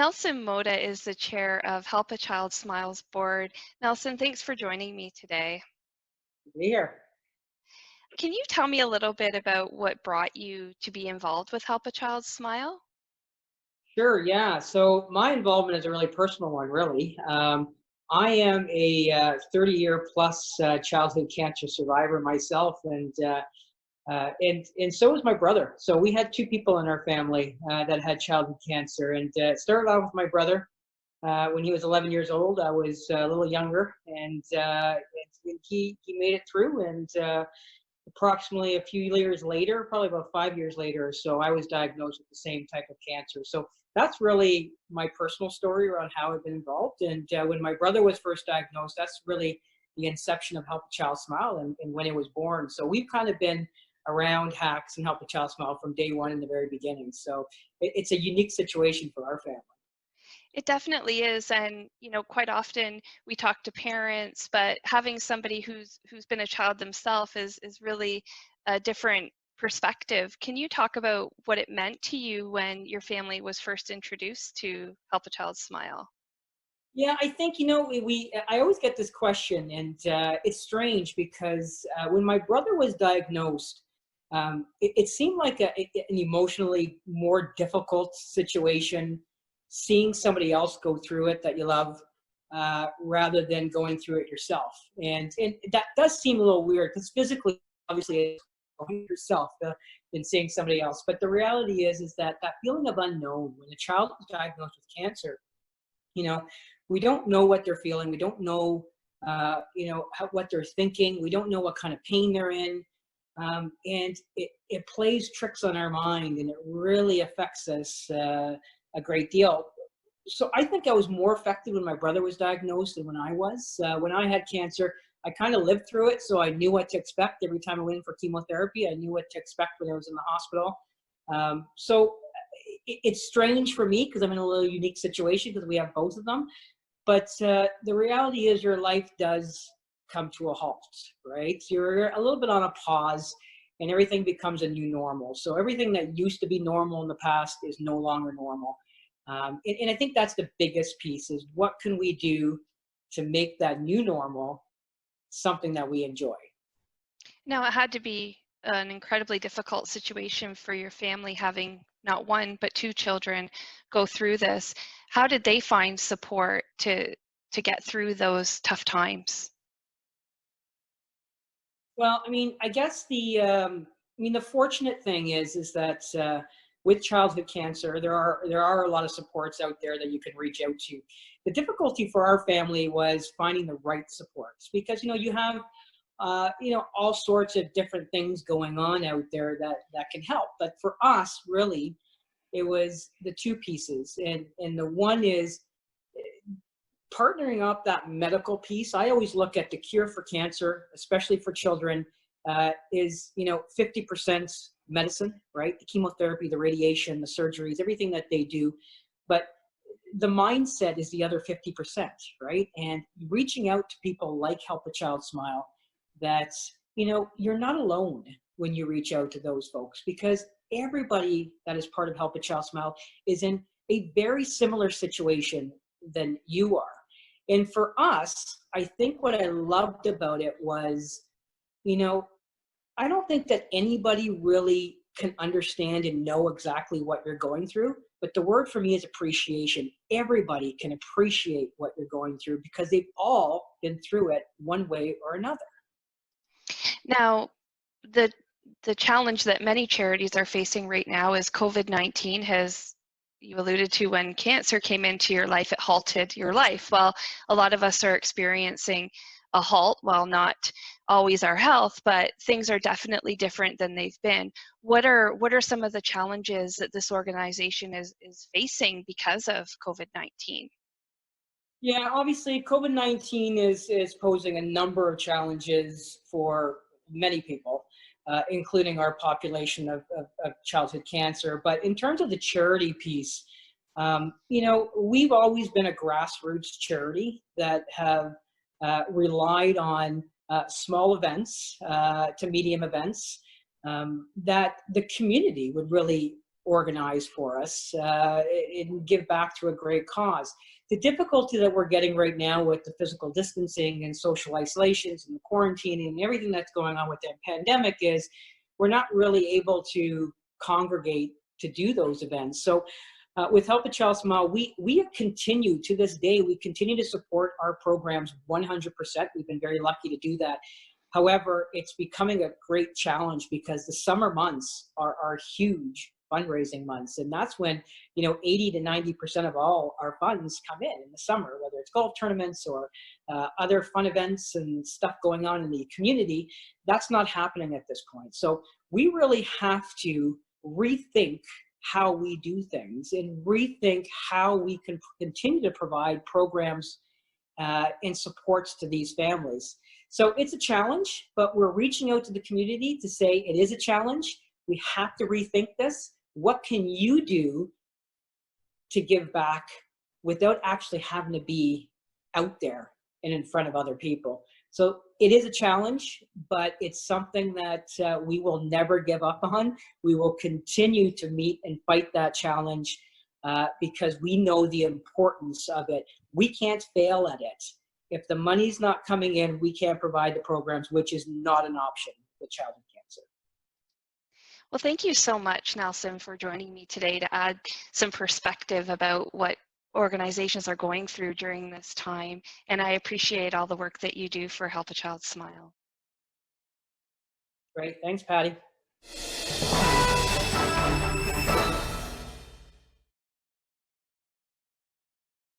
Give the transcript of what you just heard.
Nelson Mota is the chair of Help a Child Smiles board. Nelson, thanks for joining me today. Here. Can you tell me a little bit about what brought you to be involved with Help a Child Smile? Sure, yeah. So my involvement is a really personal one, really. I am a 30-year plus childhood cancer survivor myself, and so is my brother. So we had two people in our family that had childhood cancer, and it started out with my brother when he was 11 years old. I was a little younger, and he made it through, and approximately a few years later, probably about 5 years later or so, I was diagnosed with the same type of cancer. So that's really my personal story around how I've been involved. And when my brother was first diagnosed, that's really the inception of Help a Child Smile and when it was born. So we've kind of been around Hacks and Help a Child Smile from day one in the very beginning. So it's a unique situation for our family. It definitely is, and quite often we talk to parents, but having somebody who's been a child themselves is really a different perspective. Can you talk about what it meant to you when your family was first introduced to Help a Child Smile? Yeah, I think, I always get this question, and it's strange because when my brother was diagnosed, it seemed like an emotionally more difficult situation seeing somebody else go through it that you love rather than going through it yourself. And that does seem a little weird because physically, obviously, it's going yourself than seeing somebody else. But the reality is that that feeling of unknown when a child is diagnosed with cancer, you know, we don't know what they're feeling. We don't know, what they're thinking. We don't know what kind of pain they're in. And it plays tricks on our mind and it really affects us a great deal. So I think I was more affected when my brother was diagnosed than when I was. When I had cancer, I kind of lived through it, so I knew what to expect every time I went in for chemotherapy. I knew what to expect when I was in the hospital. So it's strange for me because I'm in a little unique situation because we have both of them. But the reality is your life does come to a halt, right? You're a little bit on a pause and everything becomes a new normal. So everything that used to be normal in the past is no longer normal. And I think that's the biggest piece is what can we do to make that new normal something that we enjoy? Now, it had to be an incredibly difficult situation for your family having not one but two children go through this. How did they find support to get through those tough times? Well, I mean, I guess the fortunate thing is that with childhood cancer, there are a lot of supports out there that you can reach out to. The difficulty for our family was finding the right supports because you have all sorts of different things going on out there that can help. But for us, really, it was the two pieces, and the one is partnering up that medical piece. I always look at the cure for cancer, especially for children, is 50% medicine, right? The chemotherapy, the radiation, the surgeries, everything that they do, but the mindset is the other 50%, right? And reaching out to people like Help a Child Smile, that you're not alone when you reach out to those folks because everybody that is part of Help a Child Smile is in a very similar situation than you are. And for us, I think what I loved about it was, you know, I don't think that anybody really can understand and know exactly what you're going through. But the word for me is appreciation. Everybody can appreciate what you're going through because they've all been through it one way or another. Now, the the challenge that many charities are facing right now is COVID-19 has, you alluded to when cancer came into your life, it halted your life. Well, a lot of us are experiencing a halt, while not always our health, but things are definitely different than they've been. What are some of the challenges that this organization is facing because of COVID-19? Yeah, obviously, COVID-19 is posing a number of challenges for many people, including our population of childhood cancer. But in terms of the charity piece, we've always been a grassroots charity that have relied on small events to medium events that the community would really organize for us and give back to a great cause. The difficulty that we're getting right now with the physical distancing and social isolations and the quarantining and everything that's going on with the pandemic is we're not really able to congregate to do those events. So with Help a Child Smile, we continue to this day, we continue to support our programs 100%. We've been very lucky to do that. However, it's becoming a great challenge because the summer months are huge fundraising months. And that's when, 80 to 90% of all our funds come in the summer, whether it's golf tournaments or other fun events and stuff going on in the community. That's not happening at this point. So we really have to rethink how we do things and rethink how we can continue to provide programs and supports to these families. So it's a challenge, but we're reaching out to the community to say it is a challenge. We have to rethink this. What can you do to give back without actually having to be out there and in front of other people? So it is a challenge, but it's something that we will never give up on. We will continue to meet and fight that challenge because we know the importance of it. We can't fail at it. If the money's not coming in, we can't provide the programs, which is not an option with childhood cancer. Well, thank you so much, Nelson, for joining me today to add some perspective about what organizations are going through during this time. And I appreciate all the work that you do for Help a Child Smile. Great. Thanks, Patty.